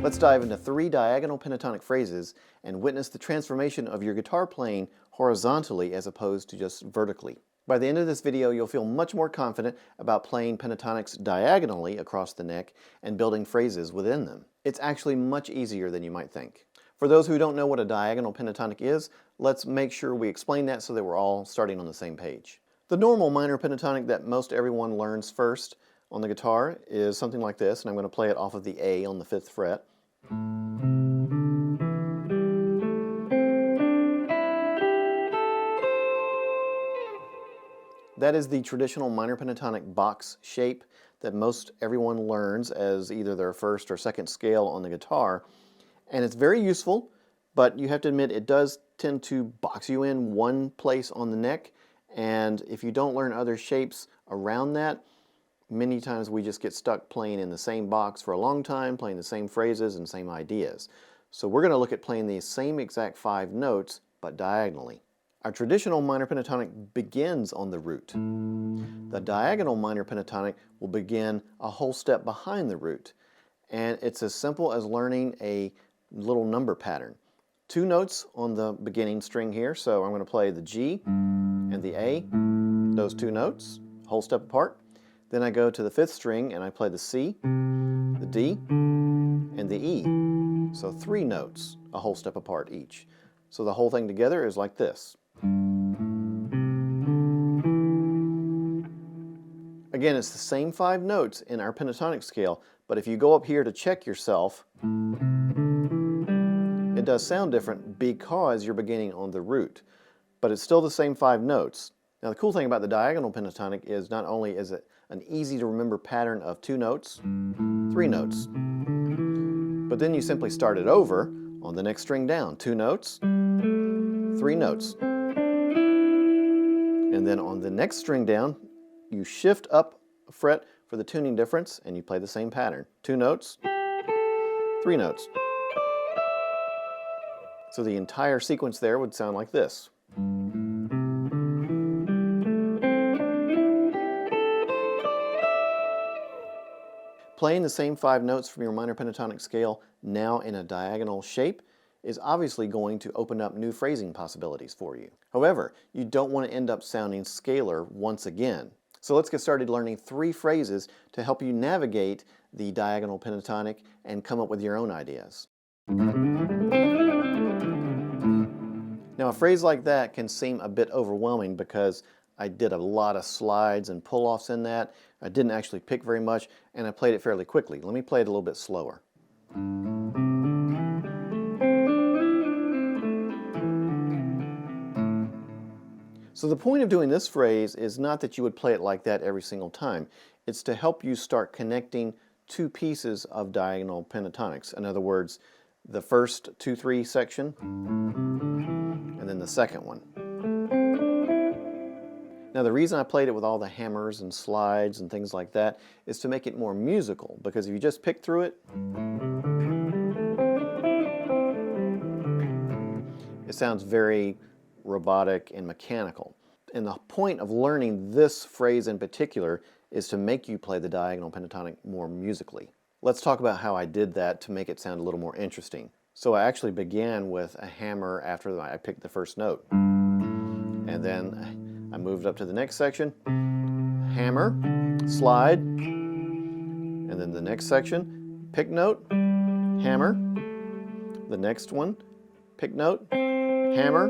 Let's dive into 3 diagonal pentatonic phrases and witness the transformation of your guitar playing horizontally as opposed to just vertically. By the end of this video, you'll feel much more confident about playing pentatonics diagonally across the neck and building phrases within them. It's actually much easier than you might think. For those who don't know what a diagonal pentatonic is, let's make sure we explain that so that we're all starting on the same page. The normal minor pentatonic that most everyone learns first on the guitar is something like this, and I'm going to play it off of the A on the 5th fret. That is the traditional minor pentatonic box shape that most everyone learns as either their first or second scale on the guitar. And it's very useful, but you have to admit it does tend to box you in one place on the neck, and if you don't learn other shapes around that, many times we just get stuck playing in the same box for a long time, playing the same phrases and same ideas. So we're going to look at playing these same exact 5 notes, but diagonally. Our traditional minor pentatonic begins on the root. The diagonal minor pentatonic will begin a whole step behind the root, and it's as simple as learning a little number pattern. 2 notes on the beginning string here, so I'm going to play the G and the A, those 2 notes, whole step apart. Then I go to the 5th string and I play the C, the D, and the E. So 3 notes, a whole step apart each. So the whole thing together is like this. Again, it's the same 5 notes in our pentatonic scale, but if you go up here to check yourself, it does sound different because you're beginning on the root, but it's still the same 5 notes. Now the cool thing about the diagonal pentatonic is not only is it an easy to remember pattern of 2 notes, 3 notes, but then you simply start it over on the next string down. 2 notes, 3 notes. And then on the next string down, you shift up a fret for the tuning difference and you play the same pattern. 2 notes, 3 notes. So the entire sequence there would sound like this. Playing the same 5 notes from your minor pentatonic scale now in a diagonal shape is obviously going to open up new phrasing possibilities for you. However, you don't want to end up sounding scalar once again. So let's get started learning 3 phrases to help you navigate the diagonal pentatonic and come up with your own ideas. Now a phrase like that can seem a bit overwhelming because I did a lot of slides and pull-offs in that. I didn't actually pick very much, and I played it fairly quickly. Let me play it a little bit slower. So the point of doing this phrase is not that you would play it like that every single time. It's to help you start connecting 2 pieces of diagonal pentatonics. In other words, the first 2-3 section, and then the second one. Now the reason I played it with all the hammers and slides and things like that is to make it more musical, because if you just pick through it, it sounds very robotic and mechanical. And the point of learning this phrase in particular is to make you play the diagonal pentatonic more musically. Let's talk about how I did that to make it sound a little more interesting. So I actually began with a hammer after I picked the first note. And then I moved up to the next section, hammer, slide, and then the next section, pick note, hammer, the next one, pick note, hammer,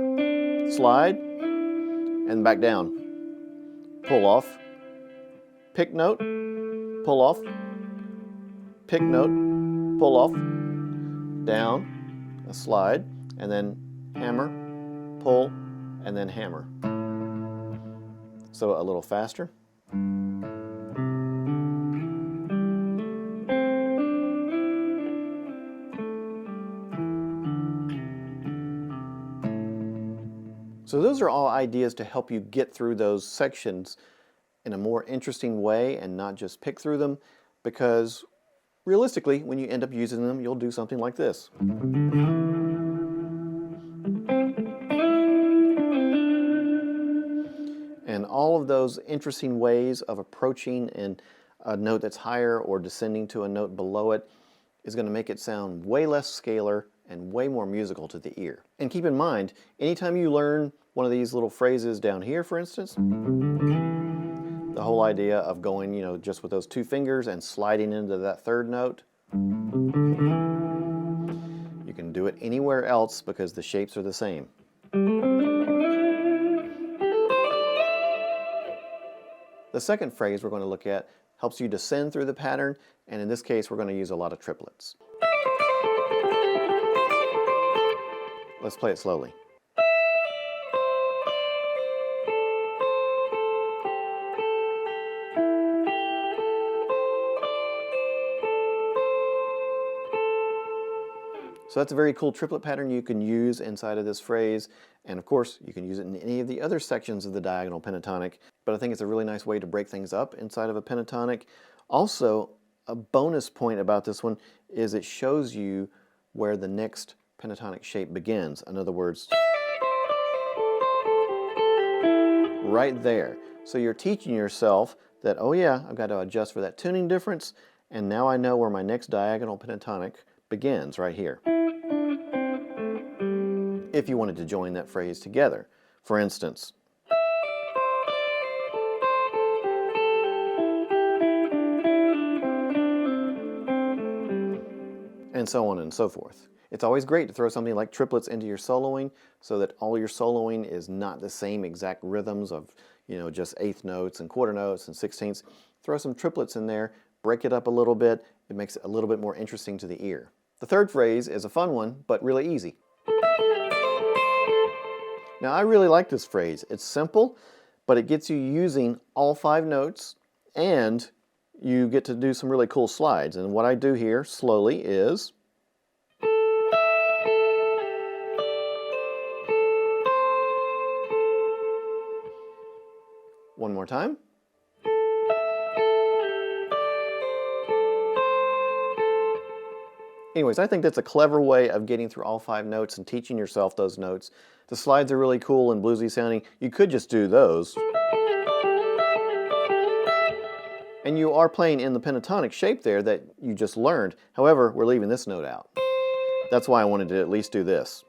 slide, and back down. Pull off, pick note, pull off, pick note, pull off, down, a slide, and then hammer, pull, and then hammer. So a little faster. So those are all ideas to help you get through those sections in a more interesting way and not just pick through them, because realistically, when you end up using them, you'll do something like this. And all of those interesting ways of approaching a note that's higher or descending to a note below it is going to make it sound way less scalar and way more musical to the ear. And keep in mind, anytime you learn one of these little phrases down here, for instance, the whole idea of going, just with those two fingers and sliding into that third note, you can do it anywhere else because the shapes are the same. The second phrase we're going to look at helps you descend through the pattern, and in this case we're going to use a lot of triplets. Let's play it slowly. So that's a very cool triplet pattern you can use inside of this phrase, and of course you can use it in any of the other sections of the diagonal pentatonic, but I think it's a really nice way to break things up inside of a pentatonic. Also, a bonus point about this one is it shows you where the next pentatonic shape begins. In other words, right there. So you're teaching yourself that, oh yeah, I've got to adjust for that tuning difference, and now I know where my next diagonal pentatonic begins, right here. If you wanted to join that phrase together. For instance, and so on and so forth. It's always great to throw something like triplets into your soloing so that all your soloing is not the same exact rhythms of, just eighth notes and quarter notes and sixteenths. Throw some triplets in there, break it up a little bit. It makes it a little bit more interesting to the ear. The third phrase is a fun one, but really easy. Now, I really like this phrase. It's simple, but it gets you using all 5 notes, and you get to do some really cool slides. And what I do here, slowly, is one more time. Anyways, I think that's a clever way of getting through all 5 notes and teaching yourself those notes. The slides are really cool and bluesy sounding. You could just do those. And you are playing in the pentatonic shape there that you just learned. However, we're leaving this note out. That's why I wanted to at least do this.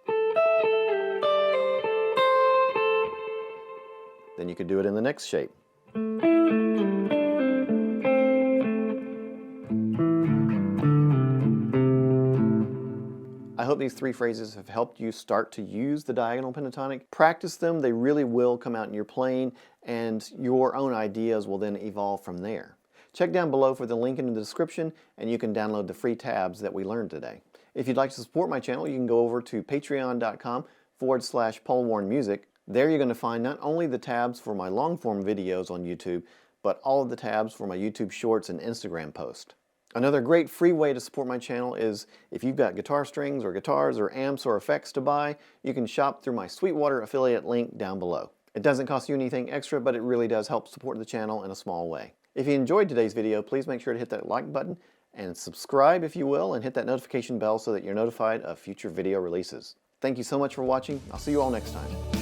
Then you could do it in the next shape. I hope these 3 phrases have helped you start to use the diagonal pentatonic. Practice them, they really will come out in your playing, and your own ideas will then evolve from there. Check down below for the link in the description, and you can download the free tabs that we learned today. If you'd like to support my channel, you can go over to patreon.com/PaulWarrenMusic. There you're going to find not only the tabs for my long-form videos on YouTube, but all of the tabs for my YouTube Shorts and Instagram posts. Another great free way to support my channel is if you've got guitar strings or guitars or amps or effects to buy, you can shop through my Sweetwater affiliate link down below. It doesn't cost you anything extra, but it really does help support the channel in a small way. If you enjoyed today's video, please make sure to hit that like button and subscribe if you will, and hit that notification bell so that you're notified of future video releases. Thank you so much for watching. I'll see you all next time.